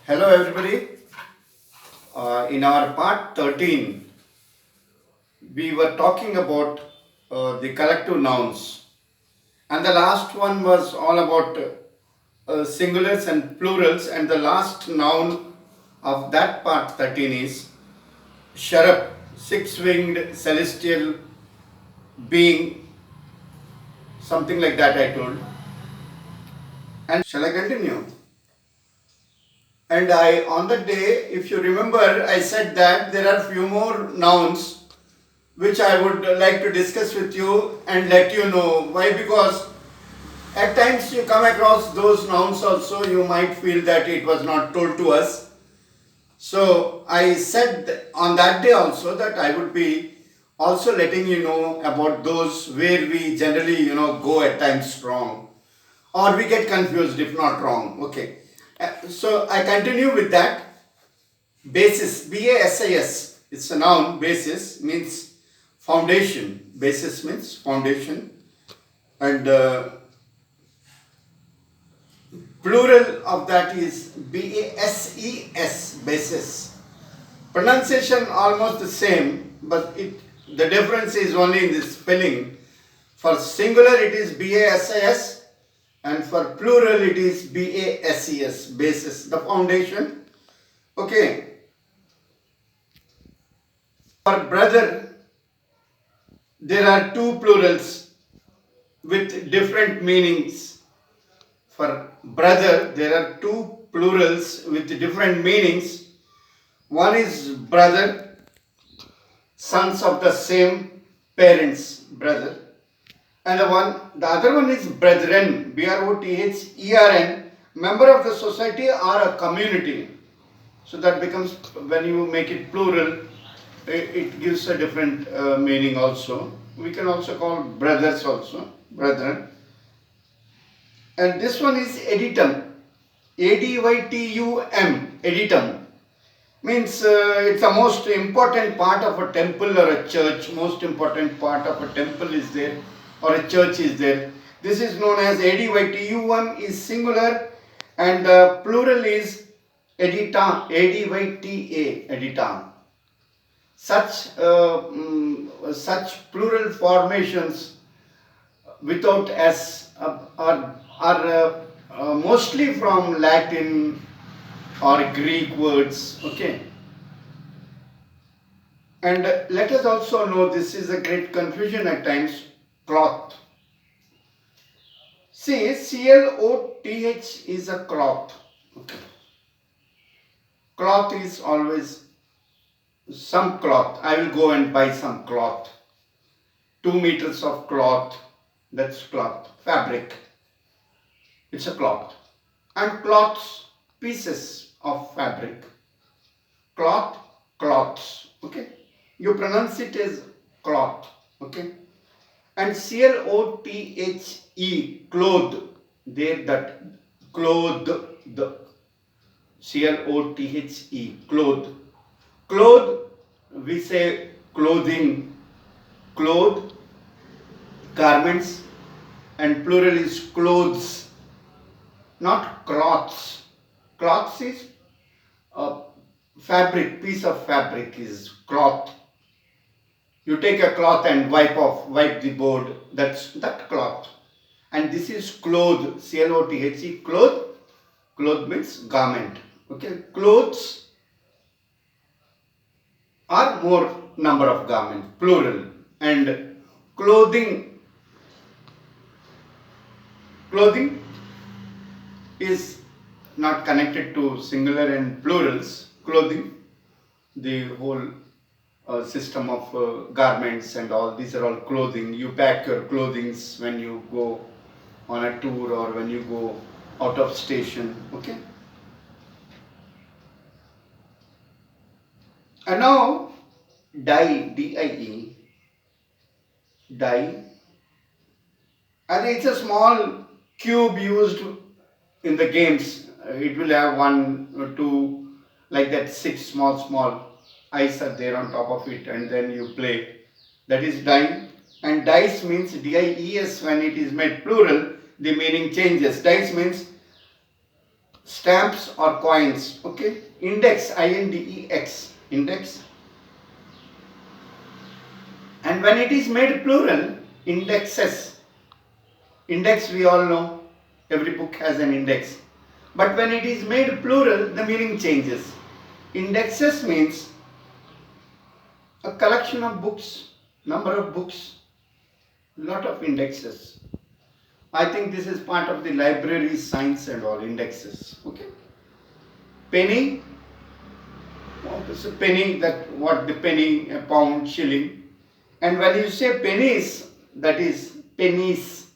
Hello everybody. In our part 13, we were talking about the collective nouns, and the last one was all about singulars and plurals, and the last noun of that part 13 is cherub, six-winged celestial being, something like that I told. And shall I continue? And on that day, if you remember, I said that there are few more nouns which I would like to discuss with you and let you know. Why? Because at times you come across those nouns also, you might feel that it was not told to us. So I said on that day also that I would be also letting you know about those where we generally go at times wrong, or we get confused if not wrong. Okay. So I continue with that. Basis, BASIS, it's a noun. Basis means foundation. Basis means foundation. And plural of that is BASES, basis. Pronunciation almost the same, but the difference is only in the spelling. For singular it is BASIS, and for plural it is BASES, basis, the foundation. Okay. For brother, there are two plurals with different meanings. For brother, there are two plurals with different meanings. One is brother, sons of the same parents, brother. And the other one is brethren, BROTHERN, member of the society or a community. So that becomes, when you make it plural, it gives a different meaning also. We can also call brothers also, brethren. And this one is editum, ADYTUM, editum. Means it's the most important part of a temple or a church. Most important part of a temple is there, or a church is there. This is known as ADYTUM is singular, and plural is edita, ADYTA, edita. Such plural formations without S are mostly from Latin or Greek words. Okay. And let us also know, this is a great confusion at times, cloth. See, CLOTH is a cloth. Okay. Cloth is always some cloth. I will go and buy some cloth. 2 meters of cloth. That's cloth. Fabric. It's a cloth. And cloths, pieces of fabric. Cloth, cloths. Okay. You pronounce it as cloth. Okay. And CLOTHE, clothe. There, that clothe, the CLOTHE, clothe. Clothe, we say clothing, clothe, garments, and plural is clothes, not cloths. Cloths is a fabric, piece of fabric is cloth. You take a cloth and wipe the board, that's that cloth. And this is cloth, CLOTHE, cloth. Cloth means garment. Okay, clothes are more number of garments, plural. And clothing is not connected to singular and plurals. Clothing, the whole system of garments and all, these are all clothing. You pack your clothing when you go on a tour or when you go out of station. Okay. And now die, DIE, die, and it's a small cube used in the games. It will have 1 or 2, like that, 6 small eyes are there on top of it, and then you play. That is die. And dice means DIES when it is made plural. the meaning changes. Dice means stamps or coins. Okay. Index, INDEX, index. And when it is made plural, indexes. Index we all know, every book has an index. But when it is made plural, the meaning changes. Indexes means a collection of books, number of books, lot of indexes. I think this is part of the library science and all, indexes. Okay. Penny, what is a penny? That what the penny, a pound, shilling. And when you say pennies, that is pennies,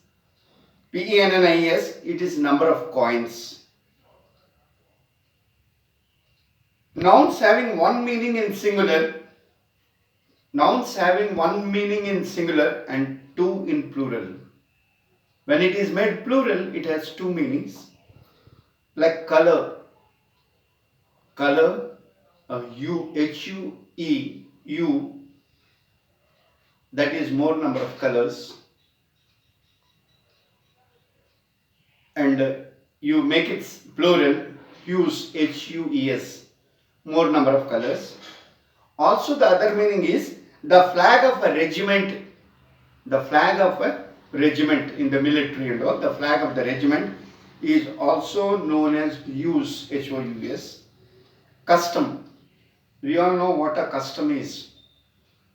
PENNIS, it is number of coins. Nouns having one meaning in singular, nouns having one meaning in singular and two in plural. When it is made plural, it has two meanings. Like color, color, HUE, U, that is more number of colors. And you make it plural, hues, HUES, more number of colors. Also the other meaning is the flag of a regiment, the flag of a regiment in the military and all, the flag of the regiment is also known as hues, HOUS. Custom, we all know what a custom is.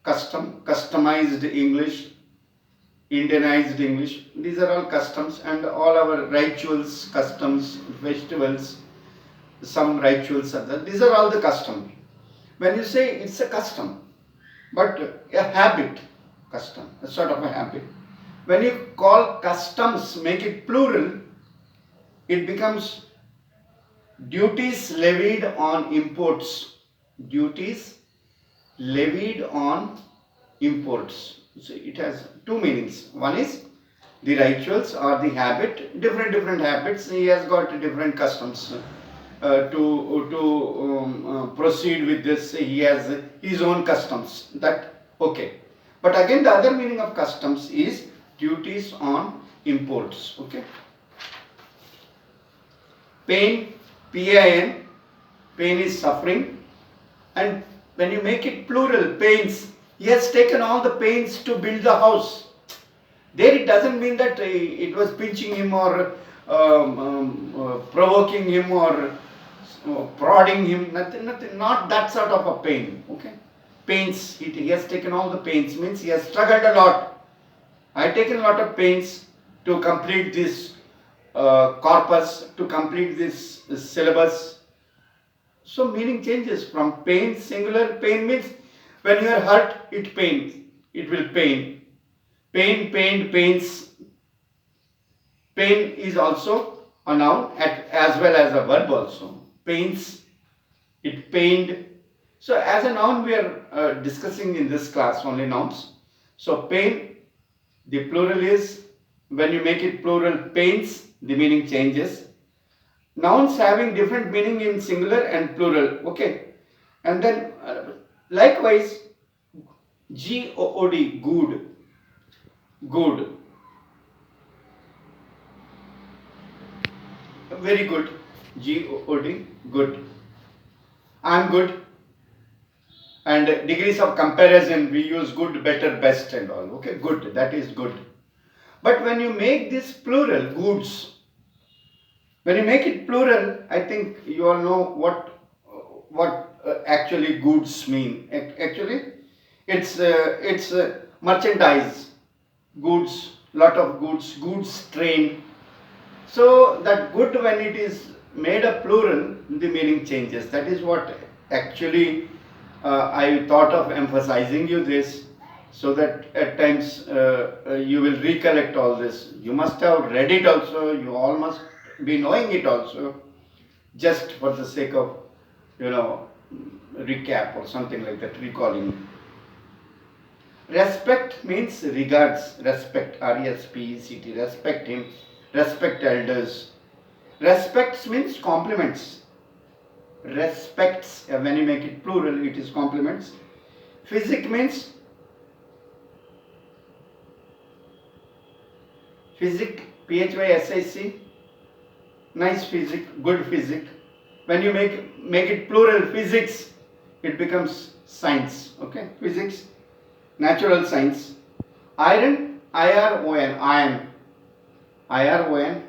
Custom, customized English, Indianized English, these are all customs, and all our rituals, customs, festivals, some rituals are there. These are all the custom. When you say it's a custom, but a habit, custom, a sort of a habit. When you call customs, make it plural, it becomes duties levied on imports. Duties levied on imports. So it has two meanings. One is the rituals or the habit, different habits. He has got different customs to proceed with this. He has his own customs. That okay. But again, the other meaning of customs is duties on imports. Okay. Pain, PAIN, pain is suffering, and when you make it plural, pains, he has taken all the pains to build the house. There it doesn't mean that it was pinching him or provoking him or prodding him, nothing, not that sort of a pain. Okay. Pains, he has taken all the pains, means he has struggled a lot. I have taken a lot of pains to complete this corpus, to complete this syllabus. So meaning changes from pain, singular. Pain means when you are hurt, it pains, it will pain. Pain, pained, pains. Pain is also a noun as well as a verb also. Pains, it pained. So as a noun we are discussing in this class only nouns. So pain, the plural is, when you make it plural, pains, the meaning changes. Nouns having different meaning in singular and plural. Okay. And then likewise, GOOD, good. Good. Very good. GOOD, good. I am good. And degrees of comparison, we use good, better, best and all. Okay, good, that is good. But when you make this plural, goods, when you make it plural, I think you all know what actually goods mean. Actually, it's merchandise, goods, lot of goods, goods train. So that good, when it is made a plural, the meaning changes. That is what actually I thought of emphasizing you this, so that at times you will recollect all this. You must have read it also, you all must be knowing it also, just for the sake of, recap or something like that, recalling. Respect means regards, respect, RESPECT, respect him, respect elders. Respects means compliments. Respects, when you make it plural, it is compliments. Physic means, physic PHYSIC, nice physics, good physics. When you make it plural, physics, it becomes science. Okay, physics, natural science. Iron, IRON, iron, IRON.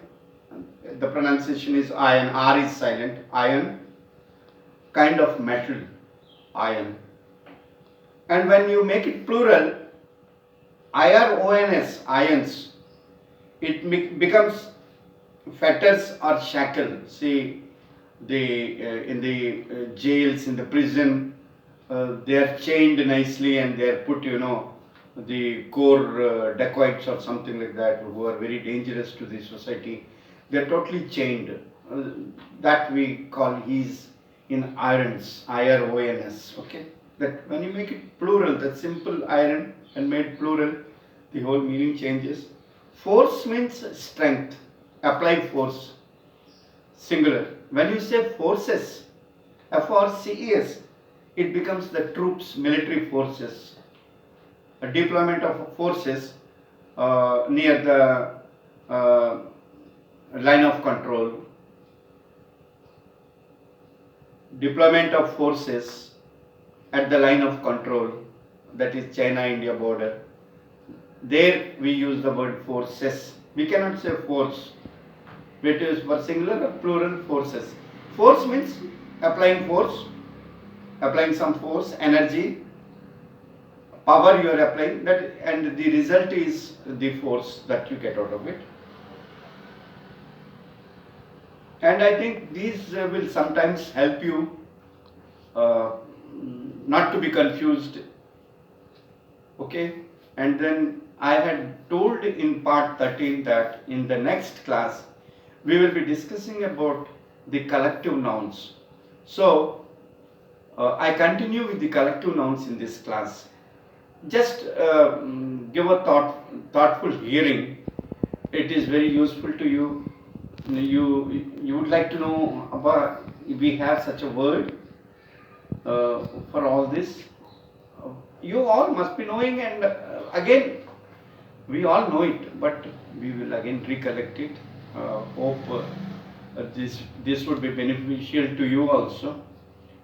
The pronunciation is iron. R is silent. Iron, kind of metal, iron. And when you make it plural, IRONS, ions, it becomes fetters or shackle. See, in the jails, in the prison, they are chained nicely and they are put, the core dacoits or something like that, who are very dangerous to the society. They are totally chained. That we call he's in irons, IRONS. Okay. That when you make it plural, that simple iron and made plural, the whole meaning changes. Force means strength, applied force, singular. When you say forces, FRCES, it becomes the troops, military forces, a deployment of forces near the line of control, deployment of forces at the line of control, that is China-India border. There we use the word forces. We cannot say force. It is for singular or plural forces. Force means applying force, applying some force, energy, power you are applying, that, and the result is the force that you get out of it. And I think these will sometimes help you not to be confused. Okay, and then I had told in part 13 that in the next class we will be discussing about the collective nouns. So I continue with the collective nouns in this class. Just give a thoughtful hearing. It is very useful to you. You would like to know about if we have such a word for all this. You all must be knowing, and again we all know it, but we will again recollect it. Hope this would be beneficial to you also.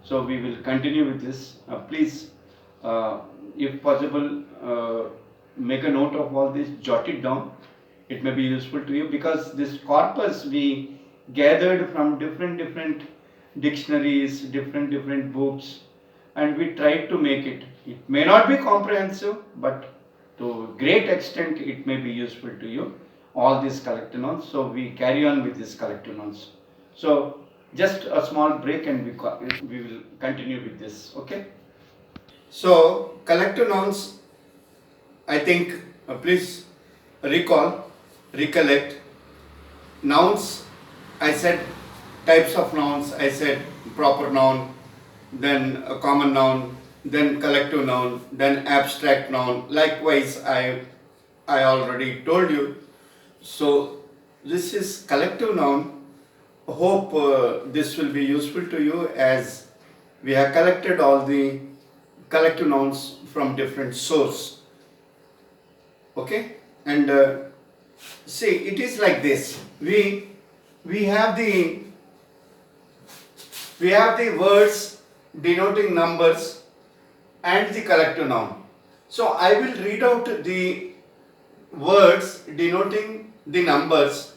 So we will continue with this. Please, if possible, make a note of all this, jot it down. It may be useful to you, because this corpus we gathered from different dictionaries, different books, and we tried to make it. It may not be comprehensive, but to a great extent it may be useful to you, all these collective nouns. So we carry on with these collective nouns. So just a small break and we will continue with this. Okay. So collective nouns, I think, please recollect. Nouns, I said types of nouns, I said proper noun, then a common noun, then collective noun, then abstract noun. Likewise, I already told you. So this is collective noun. Hope this will be useful to you, as we have collected all the collective nouns from different source. Okay, and see, it is like this. We have the words denoting numbers and the collective noun. So I will read out the words denoting the numbers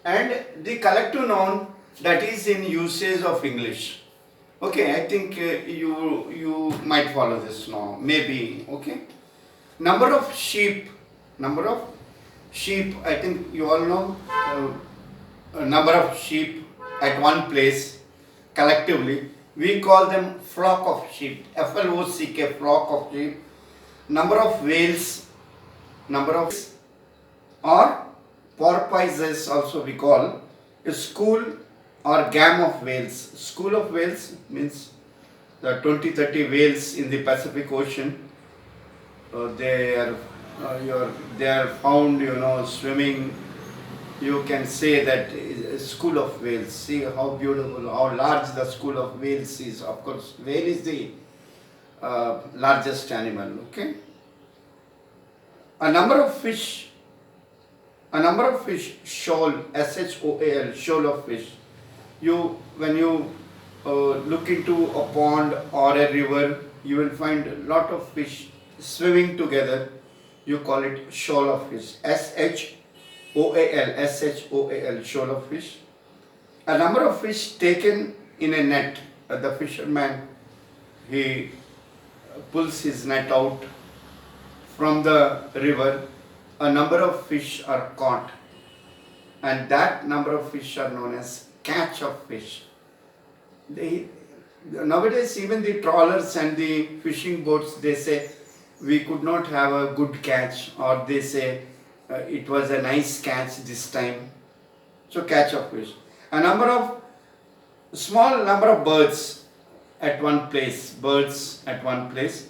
and the collective noun that is in usage of English. Okay, I think you might follow this now, maybe. Okay, number of sheep, I think you all know. A number of sheep at one place, collectively we call them flock of sheep, FLOCK, flock of sheep. Number of whales, or porpoises also we call, a school or gang of whales. School of whales means the 20-30 whales in the Pacific Ocean. They are found, swimming. You can say that is a school of whales. See how beautiful, how large the school of whales is. Of course, whale is the largest animal. Okay. A number of fish A number of fish, shoal, shoal, shoal of fish. When you look into a pond or a river, you will find a lot of fish swimming together. You call it shoal of fish. shoal, shoal of fish. A number of fish taken in a net. The fisherman, he pulls his net out from the river. A number of fish are caught, and that number of fish are known as catch of fish. Nowadays, even the trawlers and the fishing boats, they say we could not have a good catch, or they say it was a nice catch this time. So catch of fish. A small number of birds at one place. Birds at one place.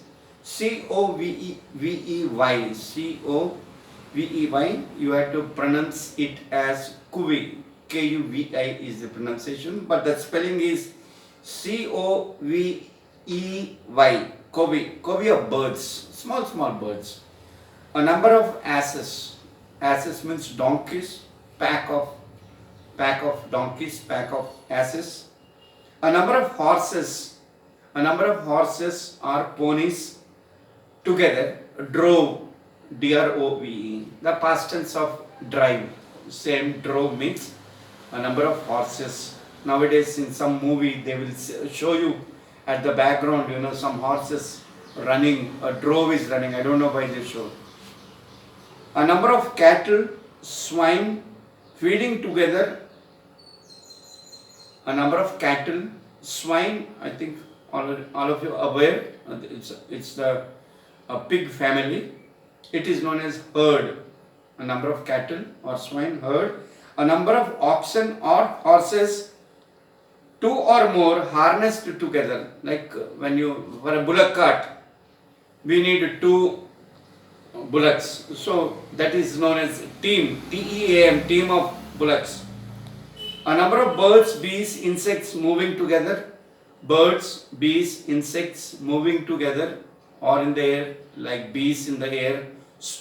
Covey. Covey. You have to pronounce it as Kuvi. Kuvi is the pronunciation, but the spelling is Covey. Covey of birds. Small birds. A number of asses. Asses means donkeys. Pack of donkeys. Pack of asses. A number of horses. A number of horses or ponies together. Drove. Drove. The past tense of drive. Same, drove means a number of horses. Nowadays in some movie they will show you at the background, some horses running. A drove is running. I don't know why they show. A number of cattle, swine feeding together. A number of cattle, swine, I think all of you are aware, it's the pig family. It is known as herd. A number of cattle or swine, herd. A number of oxen or horses, two or more harnessed together. Like for a bullock cart, we need two bullocks. So that is known as team, T-E-A-M, team of bullocks. A number of birds, bees, insects moving together. Birds, bees, insects moving together or in the air, like bees in the air.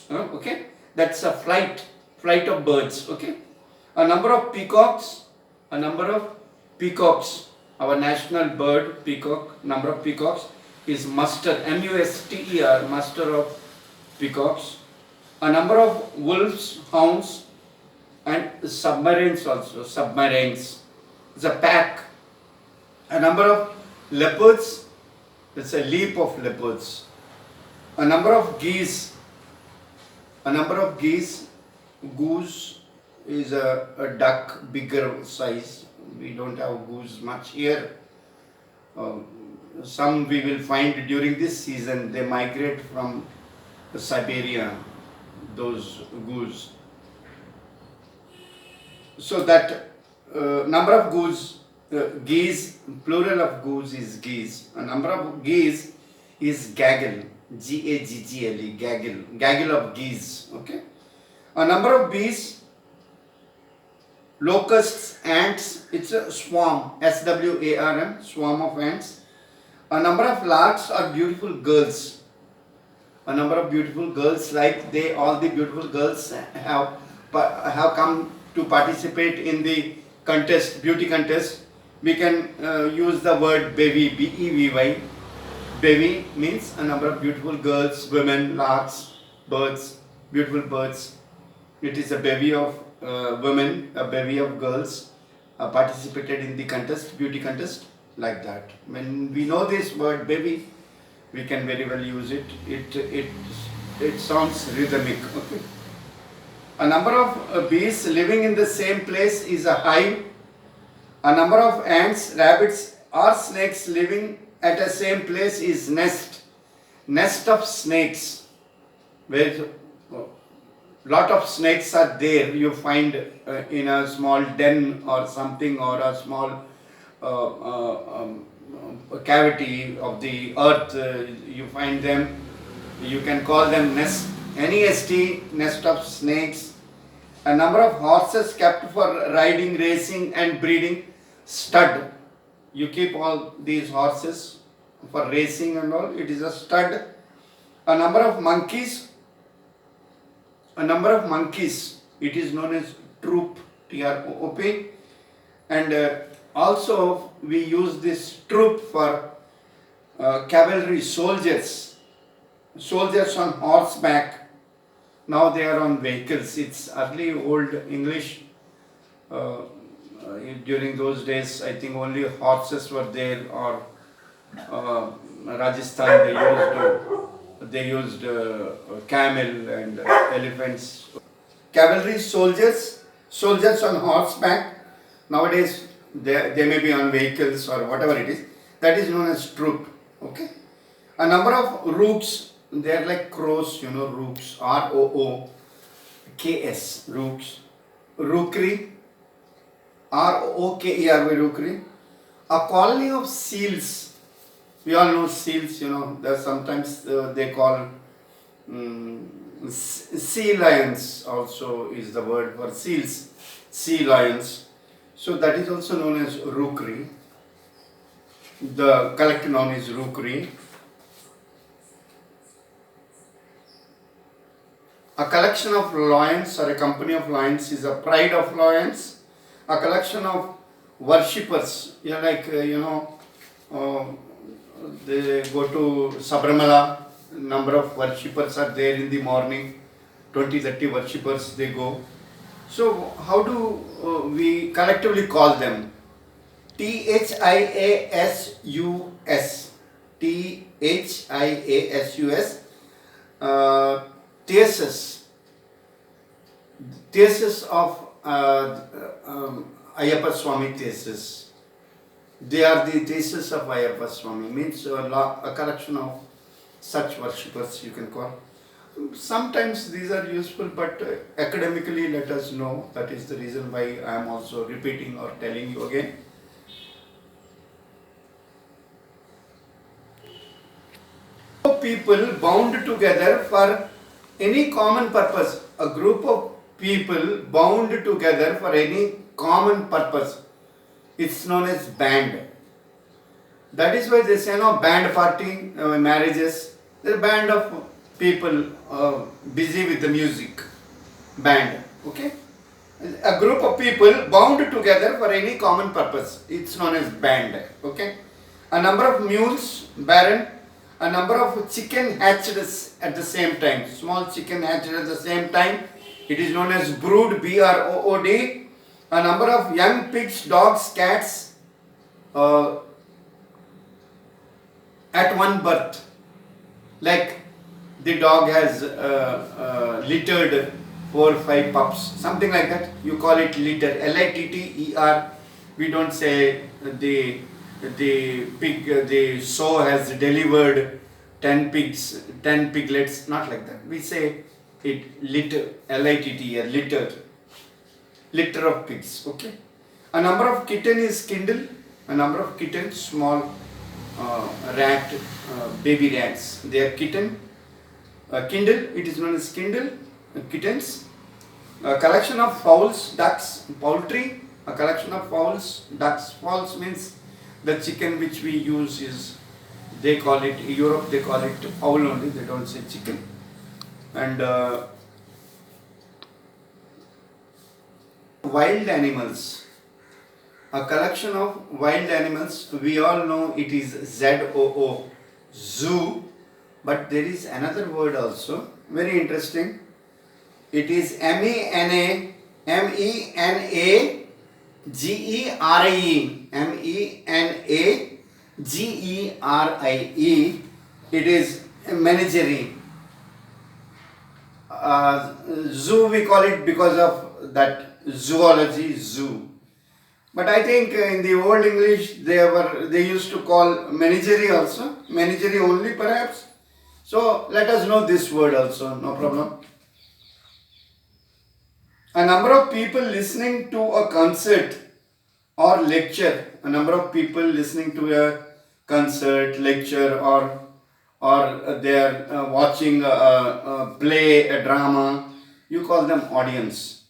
Okay, that's a flight of birds. Okay, a number of peacocks. Our national bird, peacock. Number of peacocks is muster, M-U-S-T-E-R, muster of peacocks. A number of wolves, hounds, and submarines also. Submarines. It's a pack. A number of leopards. It's a leap of leopards. A number of geese. Goose is a duck, bigger size. We don't have goose much here. Some we will find during this season. They migrate from Siberia, those goose. So that number of geese, plural of goose is geese. A number of geese is gaggle, G-A-G-G-L-E, gaggle of geese. Okay. A number of bees, locusts, ants, it's a swarm, S-W-A-R-M, swarm of ants. A number of larks are beautiful girls. A number of beautiful girls, like all the beautiful girls have come to participate in the contest, beauty contest. We can use the word bevy, B-E-V-Y. Bevy means a number of beautiful girls, women, larks, birds, beautiful birds. It is a bevy of women, a bevy of girls participated in the contest, beauty contest, like that. When we know this word bevy, we can very well use it. It sounds rhythmic. Okay. A number of bees living in the same place is a hive. A number of ants, rabbits or snakes living at the same place is nest. Nest of snakes, where lot of snakes are there. You find in a small den or something, or a small cavity of the earth. You find them. You can call them nest. N-E-S-T, nest of snakes. A number of horses kept for riding, racing and breeding. Stud. You keep all these horses for racing and all. It is a stud. A number of monkeys. it is known as troop, T-R-O-O-P. And also we use this troop for cavalry soldiers on horseback. Now they are on vehicles. It's early old English. Uh, During those days, I think only horses were there, or Rajasthan they used camel and elephants. Cavalry soldiers on horseback. Nowadays they may be on vehicles or whatever it is. That is known as troop. Okay. A number of rooks. They are like crows. Rooks. R-O-O-K-S. Rooks. Rookery. R-O-K-E-R-Y. Rookery. A colony of seals. We all know seals. There sometimes they call sea lions. Also is the word for seals. Sea lions. So that is also known as rookery. The collective noun is rookery. A collection of lions or a company of lions is a pride of lions. A collection of worshippers, they go to Sabramala. Number of worshippers are there in the morning. 20-30 worshippers they go. So how do we collectively call them? Thiasus. Thiasus. Thesis of Ayyappa Swami thesis. They are the thesis of Ayyappa Swami. Means a collection of such worshippers you can call. Sometimes these are useful, but academically let us know. That is the reason why I am also repeating or telling you again. People bound together for any common purpose. A group of people bound together for any common purpose. It's known as band. That is why they say band party, marriages. There's a band of people busy with the music. Band. Okay. A group of people bound together for any common purpose. It's known as band. Okay. A number of mules, barren. A number of chicken hatched at the same time. Small chicken hatched at the same time. It is known as brood, B-R-O-O-D. A number of young pigs, dogs, cats at one birth. Like the dog has littered 4 or 5 pups. Something like that. You call it litter. L-I-T-T-E-R. We don't say the sow has delivered 10 pigs, 10 piglets, not like that. We say it litter, L-I-T-T-E-R, litter of pigs, okay. A number of kitten is kindle, a number of kittens, small rat, baby rats, they are kitten. Kindle, it is known as kindle, kittens. A collection of fowls, ducks, poultry, a collection of fowls, ducks. Fowls means the chicken which we use is, they call it, Europe they call it fowl only, they don't say chicken. And wild animals, a collection of wild animals. We all know it is Z-O-O, zoo, but there is another word also, very interesting. It is M-E-N-A-G-E-R-I-E. M-E-N-A-G-E-R-I-E. It is a menagerie. Zoo we call it because of that zoology, zoo. But I think in the old English they used to call menagerie also, menagerie only perhaps. So let us know this word also, no problem. A number of people listening to a concert or lecture. A number of people listening to a concert, lecture, or they are watching a play, a drama. You call them audience.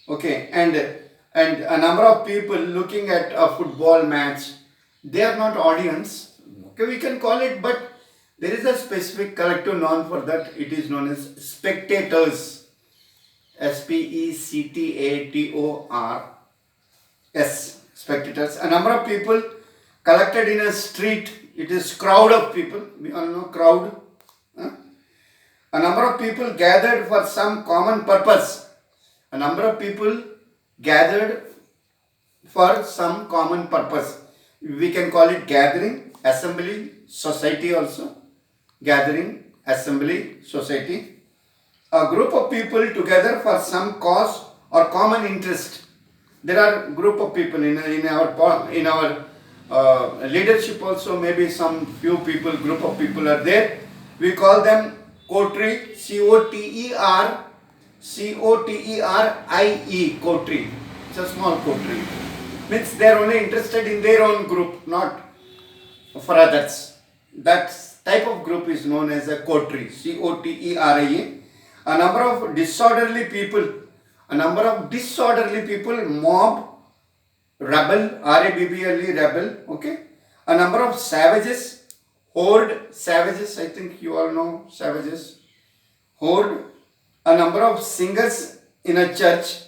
Okay, and a number of people looking at a football match. They are not audience. Okay, we can call it, but there is a specific collective noun for that. It is known as spectators. Spectators, spectators. A number of people collected in a street. It is crowd of people. We all know crowd. Huh? A number of people gathered for some common purpose. A number of people gathered for some common purpose. We can call it gathering, assembly, society also. Gathering, assembly, society. A group of people together for some cause or common interest. There are group of people in our leadership also. Maybe some few people, group of people are there. We call them coterie, Coterie, coterie. It's a small coterie. Means they are only interested in their own group, not for others. That type of group is known as a coterie, Coterie. A number of disorderly people, mob, rebel, rebel, okay. A number of savages, horde, savages, I think you all know savages, horde. A number of singers in a church,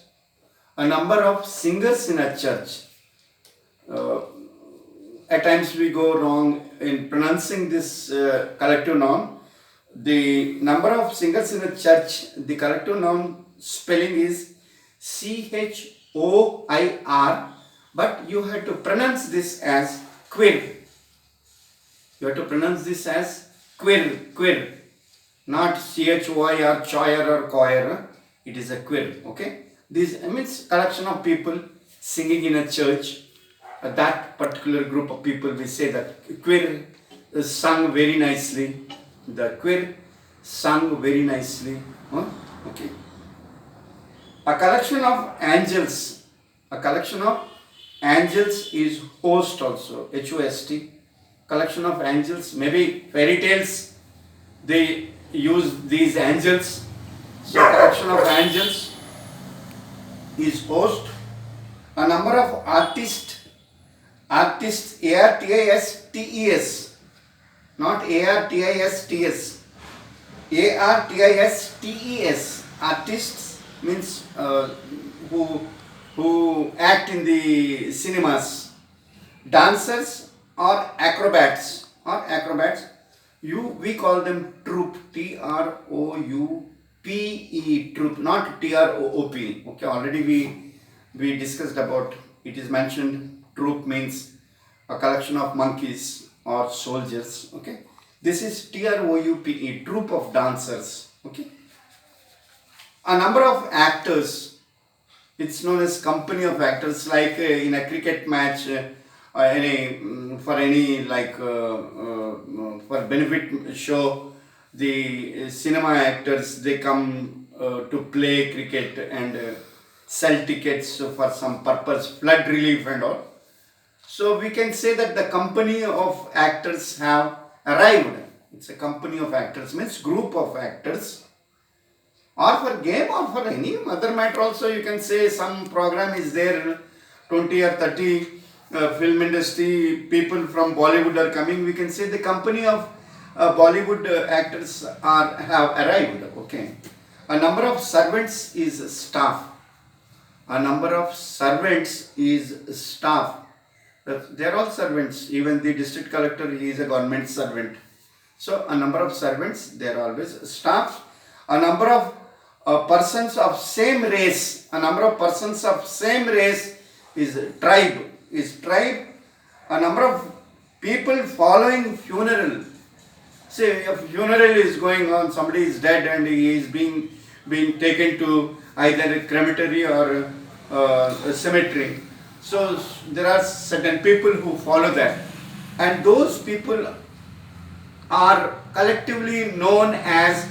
at times we go wrong in pronouncing this collective noun. The number of singers in a church, the collective noun spelling is CHOIR, but you have to pronounce this as queer. Queer, not CHOIR, choir or choir. It is a queer, okay. This means collection of people singing in a church. That particular group of people, we say that queer sung very nicely. The queer sung very nicely. Okay. A collection of angels. Is host also. HOST. Collection of angels. Maybe fairy tales. They use these angels. So collection of angels is host. A number of artists. ARTISTES. Not ARTISTS. ARTISTES. Artists means who act in the cinemas. Dancers or acrobats. We call them troupe. TROUPE. Troupe, not TROOP. Okay, already we discussed about it. Is mentioned troupe means a collection of monkeys or soldiers. Okay, this is TROUPE, troupe of dancers. Okay, a number of actors. It's known as company of actors. Like in a cricket match, for benefit show, the cinema actors, they come to play cricket and sell tickets for some purpose, flood relief and all. So we can say that the company of actors have arrived. It's a company of actors, means group of actors. Or for game or for any other matter also, you can say some program is there, 20 or 30 film industry people from Bollywood are coming. We can say the company of Bollywood actors have arrived. Okay. A number of servants is staff. They are all servants. Even the district collector, he is a government servant. So a number of servants, they are always staff. A number of persons of same race. Is tribe. A number of people following funeral. Say a funeral is going on, somebody is dead and he is being taken to either a crematory or a cemetery. So there are certain people who follow that, and those people are collectively known as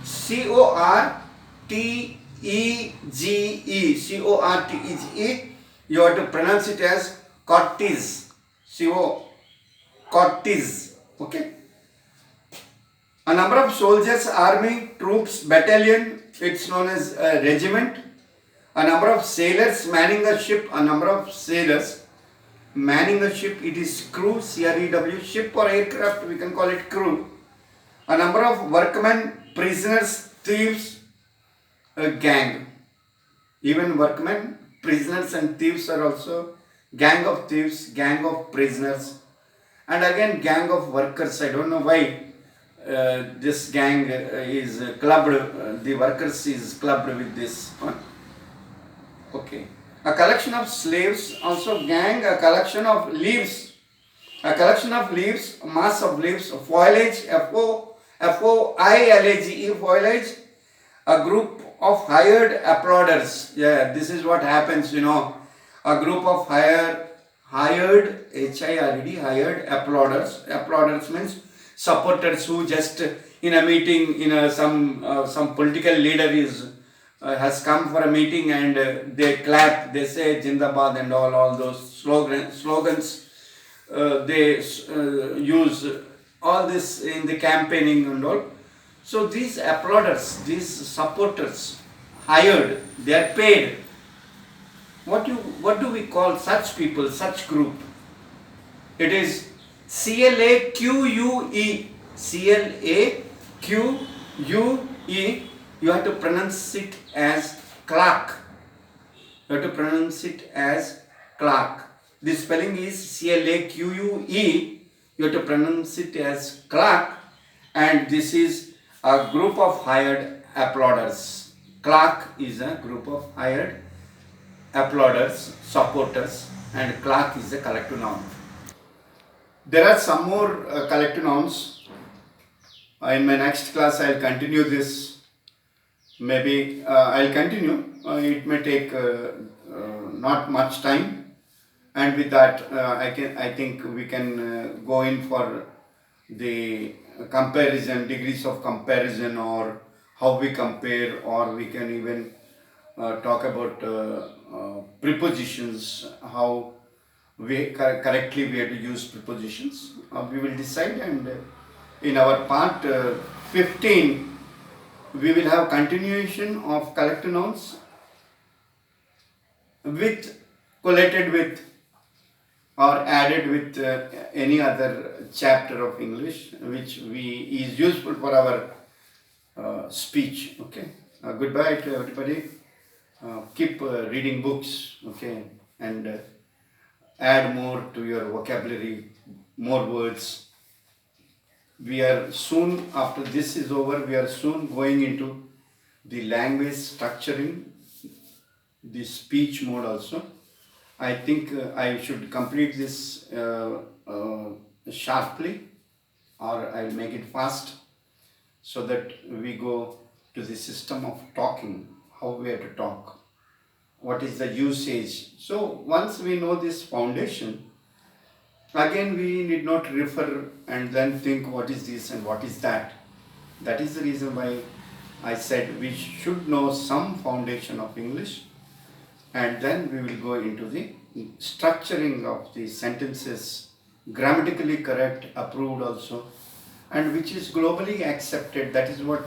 CORTEGE. You have to pronounce it as Cortes. Cortes. Okay. A number of soldiers, army, troops, battalion, it's known as a regiment. A number of sailors manning a ship. It is crew, CREW, ship or aircraft, we can call it crew. A number of workmen, prisoners, thieves, a gang. Even workmen, prisoners and thieves are also gang of thieves, gang of prisoners, and again gang of workers. I don't know why this gang is clubbed, the workers is clubbed with this one. Okay. A collection of slaves, also gang, a collection of leaves. A collection of leaves, a mass of leaves, foliage, F-O-I-L-A-G-E, foliage, a group of hired applauders. Yeah, this is what happens, a group of hired, H-I-R-E-D, hired applauders. Applauders means supporters who just in a meeting, some political leader has come for a meeting and they clap, they say Jindabad and all those slogans. They use all this in the campaigning and all. So these applauders, these supporters, hired, they are paid. What do we call such people, such group? It is CLAQUE. CLAQUE. You have to pronounce it as clerk. You have to pronounce it as clerk. The spelling is CLAQUE. You have to pronounce it as clerk. And this is a group of hired applauders. Clerk is a group of hired applauders, supporters, and clerk is a collective noun. There are some more collective nouns. In my next class, I'll continue this. Maybe I'll continue. It may take not much time, and with that, I think we can go in for the comparison, degrees of comparison, or how we compare, or we can even talk about prepositions, how we correctly we have to use prepositions. We will decide, and in our part 15 we will have continuation of collective nouns with collated with or added with any other chapter of English which is useful for our speech. Okay. Goodbye to everybody. Keep reading books, okay, and add more to your vocabulary, more words. We are soon, after this is over, we are soon going into the language structuring, the speech mode also. I think I should complete this sharply, or I'll make it fast, so that we go to the system of talking, how we have to talk, what is the usage. So once we know this foundation, again we need not refer and then think what is this and what is that. That is the reason why I said we should know some foundation of English, and then we will go into the structuring of the sentences, grammatically correct, approved also, and which is globally accepted. That is what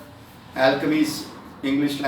Alchemy's English language